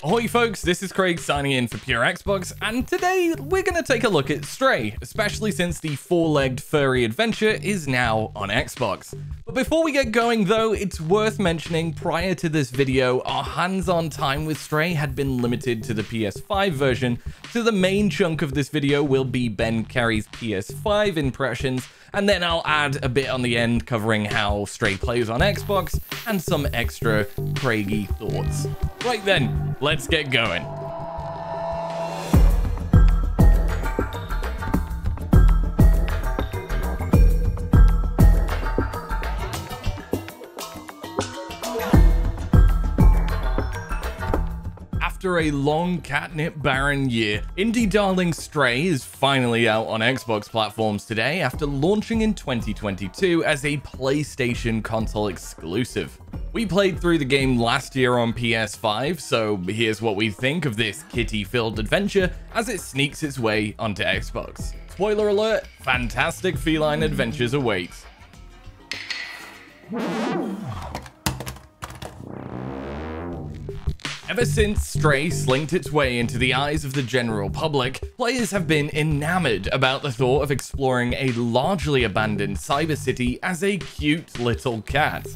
Ahoy folks, this is Craig signing in for Pure Xbox, and today we're going to take a look at Stray, especially since the four-legged furry adventure is now on Xbox. But before we get going though, it's worth mentioning prior to this video, our hands-on time with Stray had been limited to the PS5 version, so the main chunk of this video will be Ben Carey's PS5 impressions, and then I'll add a bit on the end covering how Stray plays on Xbox and some extra Craigy thoughts. Right then, let's get going. After a long catnip barren year, indie darling Stray is finally out on Xbox platforms today after launching in 2022 as a PlayStation console exclusive. We played through the game last year on PS5, so here's what we think of this kitty-filled adventure as it sneaks its way onto Xbox. Spoiler alert, fantastic feline adventures await. Ever since Stray slinked its way into the eyes of the general public, players have been enamored about the thought of exploring a largely abandoned cyber city as a cute little cat.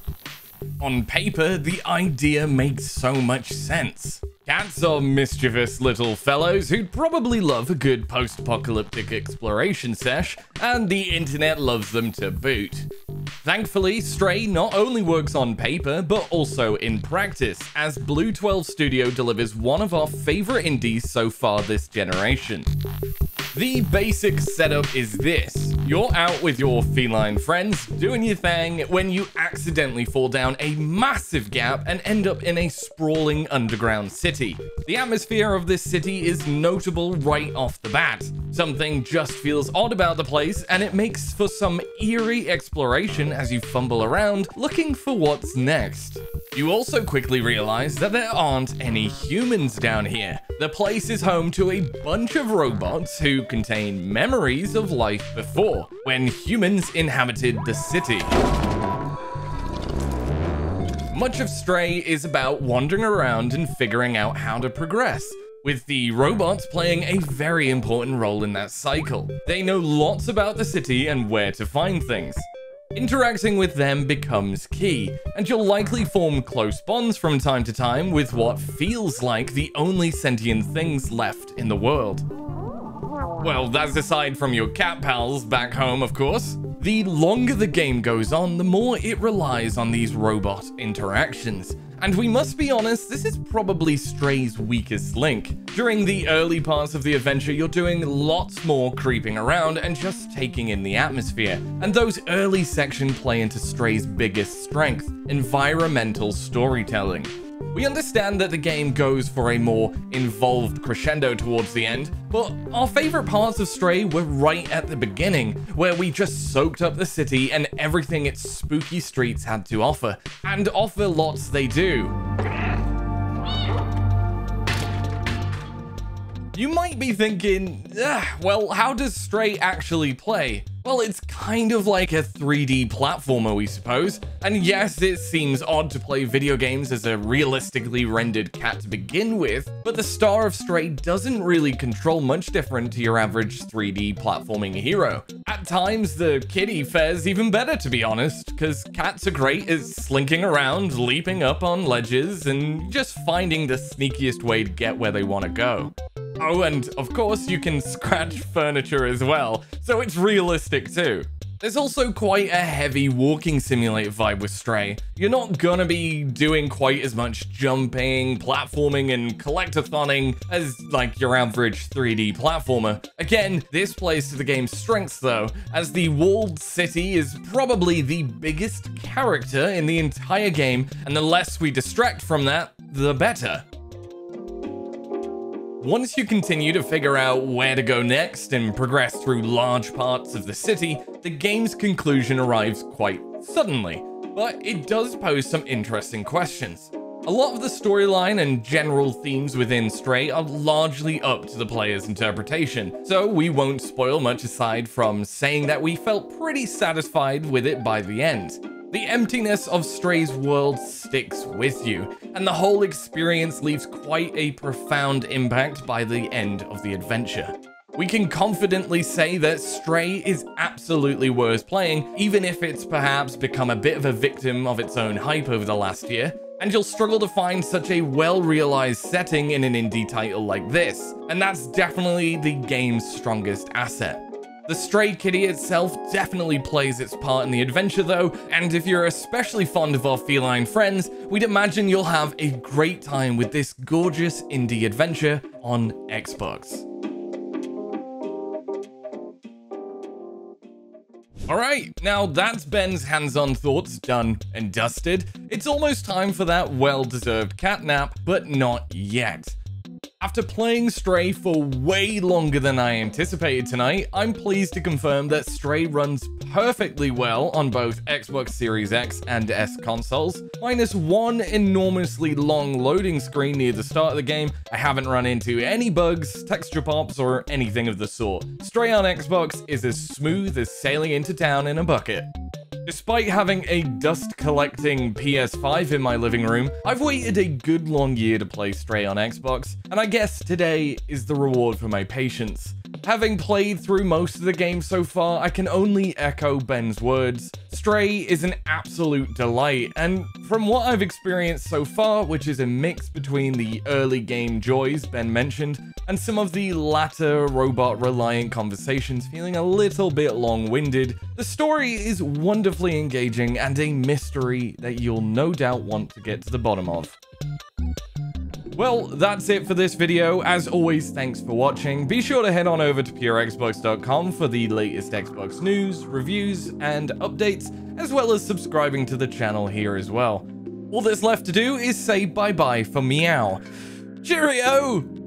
On paper, the idea makes so much sense. Cats are mischievous little fellows who'd probably love a good post-apocalyptic exploration sesh, and the internet loves them to boot. Thankfully, Stray not only works on paper, but also in practice, as BlueTwelve Studio delivers one of our favorite indies so far this generation. The basic setup is this. You're out with your feline friends, doing your thing, when you accidentally fall down a massive gap and end up in a sprawling underground city. The atmosphere of this city is notable right off the bat. Something just feels odd about the place, and it makes for some eerie exploration as you fumble around, looking for what's next. You also quickly realize that there aren't any humans down here. The place is home to a bunch of robots who contain memories of life before, when humans inhabited the city. Much of Stray is about wandering around and figuring out how to progress, with the robots playing a very important role in that cycle. They know lots about the city and where to find things. Interacting with them becomes key, and you'll likely form close bonds from time to time with what feels like the only sentient things left in the world. Well, that's aside from your cat pals back home, of course. The longer the game goes on, the more it relies on these robot interactions. And we must be honest, this is probably Stray's weakest link. During the early parts of the adventure, you're doing lots more creeping around and just taking in the atmosphere. And those early sections play into Stray's biggest strength, environmental storytelling. We understand that the game goes for a more involved crescendo towards the end, but our favorite parts of Stray were right at the beginning, where we just soaked up the city and everything its spooky streets had to offer, and offer lots they do. You might be thinking, well, how does Stray actually play? Well, it's kind of like a 3D platformer, we suppose. And yes, it seems odd to play video games as a realistically rendered cat to begin with, but the star of Stray doesn't really control much different to your average 3D platforming hero. At times, the kitty fares even better, to be honest, because cats are great at slinking around, leaping up on ledges, and just finding the sneakiest way to get where they want to go. Oh, and of course you can scratch furniture as well, so it's realistic too. There's also quite a heavy walking simulator vibe with Stray. You're not gonna be doing quite as much jumping, platforming, and collectathonning as like your average 3D platformer. Again, this plays to the game's strengths though, as the walled city is probably the biggest character in the entire game, and the less we distract from that, the better. Once you continue to figure out where to go next and progress through large parts of the city, the game's conclusion arrives quite suddenly, but it does pose some interesting questions. A lot of the storyline and general themes within Stray are largely up to the player's interpretation, so we won't spoil much aside from saying that we felt pretty satisfied with it by the end. The emptiness of Stray's world sticks with you, and the whole experience leaves quite a profound impact by the end of the adventure. We can confidently say that Stray is absolutely worth playing, even if it's perhaps become a bit of a victim of its own hype over the last year, and you'll struggle to find such a well-realized setting in an indie title like this, and that's definitely the game's strongest asset. The Stray kitty itself definitely plays its part in the adventure though, and if you're especially fond of our feline friends, we'd imagine you'll have a great time with this gorgeous indie adventure on Xbox. Alright, now that's Ben's hands-on thoughts done and dusted. It's almost time for that well-deserved cat nap, but not yet. After playing Stray for way longer than I anticipated tonight, I'm pleased to confirm that Stray runs perfectly well on both Xbox Series X and S consoles. Minus one enormously long loading screen near the start of the game, I haven't run into any bugs, texture pops, or anything of the sort. Stray on Xbox is as smooth as sailing into town in a bucket. Despite having a dust-collecting PS5 in my living room, I've waited a good long year to play Stray on Xbox, and I guess today is the reward for my patience. Having played through most of the game so far, I can only echo Ben's words. Stray is an absolute delight, and from what I've experienced so far, which is a mix between the early game joys Ben mentioned, and some of the latter robot-reliant conversations feeling a little bit long-winded, the story is wonderfully engaging and a mystery that you'll no doubt want to get to the bottom of. Well, that's it for this video. As always, thanks for watching. Be sure to head on over to purexbox.com for the latest Xbox news, reviews, and updates, as well as subscribing to the channel here as well. All that's left to do is say bye-bye for meow. Cheerio!